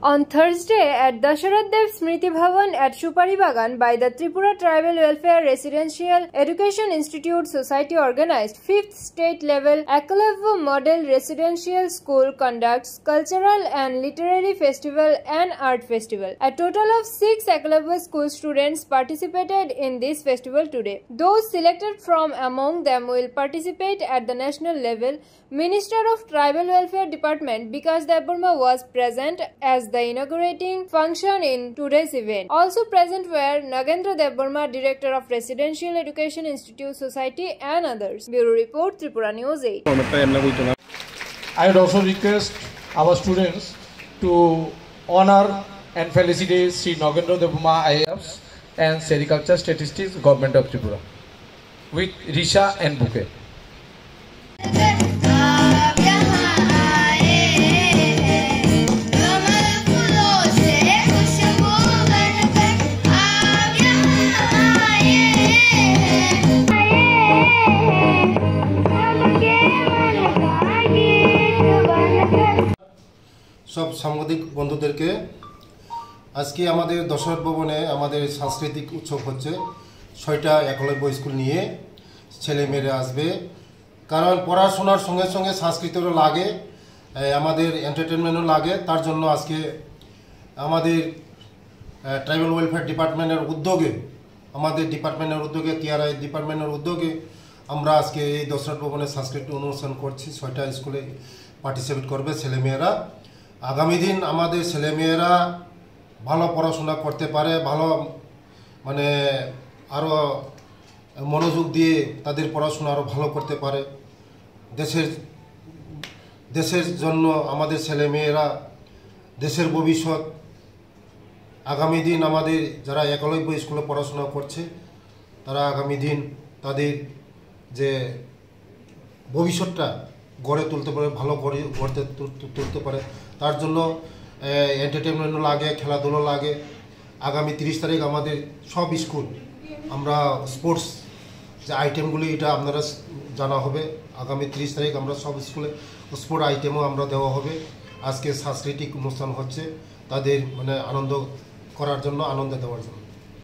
On Thursday at Dasharat Dev Smriti Bhavan at Shupari Bagan by the Tripura Tribal Welfare Residential Education Institute Society organized 5th state level Eklavya Model Residential School conducts cultural and literary festival and art festival. A total of 6 Eklavya school students participated in this festival today. Those selected from among them will participate at the national level. Minister of Tribal Welfare Department Bikas Debbarma was present as the inaugurating function in today's event. Also present were Nagendra Debbarma, Director of Residential Education Institute Society and others. Bureau Report, Tripura News 8. I would also request our students to honor and felicitate Sri Nagendra Debbarma IAS and Sericulture Statistics Government of Tripura with Risha and bouquet. সব সাংবাদিক বন্ধুদেরকে আজকে আমাদের দশরথ ভবনে আমাদের সাংস্কৃতিক উৎসব হচ্ছে ৬টা একলব্য স্কুল নিয়ে ছেলেমেয়েরা আসবে কারণ পড়াশোনার সঙ্গে সঙ্গে সংস্কৃতিও লাগে আমাদের এন্টারটেইনমেন্টও লাগে তার জন্য আজকে আমাদের ট্রাইবাল ওয়েলফেয়ার ডিপার্টমেন্টের উদ্যোগে টিআরআই ডিপার্টমেন্টের উদ্যোগে আমরা আজকে এই দশরথ ভবনে সাংস্কৃতিক অনুষ্ঠান করছি ৬টা স্কুলে পার্টিসিপেট করবে ছেলেমেয়েরা আগামী দিন আমাদের ছেলেমেয়েরা ভালো পড়াশোনা করতে পারে ভালো মানে আরও মনোযোগ দিয়ে তাদের পড়াশোনা আরও ভালো করতে পারে দেশের জন্য আমাদের ছেলেমেয়েরা দেশের ভবিষ্যৎ আগামী দিন আমাদের যারা একলব্য স্কুলে পড়াশোনা করছে তারা আগামী দিন তাদের যে ভবিষ্যৎটা গড়ে তুলতে পারে ভালো গড়তে তুলতে পারে তার জন্য এন্টারটেইনমেন্টও লাগে খেলাধুলো লাগে আগামী 30 তারিখ আমাদের সব স্কুল আমরা স্পোর্টস যে আইটেমগুলি এটা আপনারা জানা হবে আগামী 30 তারিখ আমরা সব স্কুলে স্পোর্ট আইটেমও আমরা দেওয়া হবে আজকে সাংস্কৃতিক অনুষ্ঠান হচ্ছে তাদের মানে আনন্দ করার জন্য আনন্দ দেওয়ার জন্য